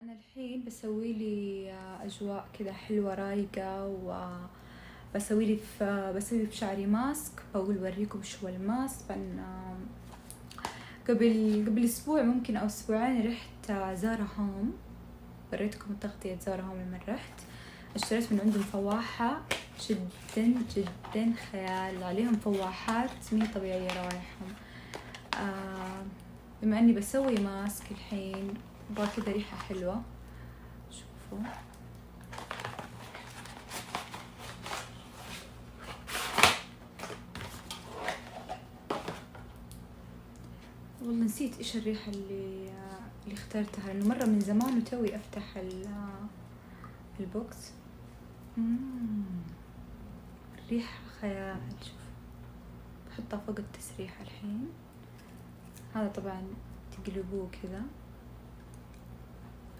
أنا الحين بسوي لي أجواء كذا حلوة رايقة، بسوي بشعري ماسك. بقول أوريكم شو الماسك. قبل أسبوع ممكن أو أسبوعين رحت زارا هوم، وريتكم تغطية زارا هوم لما رحت. اشتريت من عندهم فواحة جدا جدا خيال، عليهم فواحات مين طبيعية روايحهم. بما أني بسوي ماسك الحين أبغى كذا ريحة حلوة. شوفوا والله نسيت إيش الريحة اللي اخترتها، لأنه مرة من زمان وتوي أفتح البوكس. ريحة خيال. شوف بحطها فوق التسريحة الحين. هذا طبعا تقلبوه كذا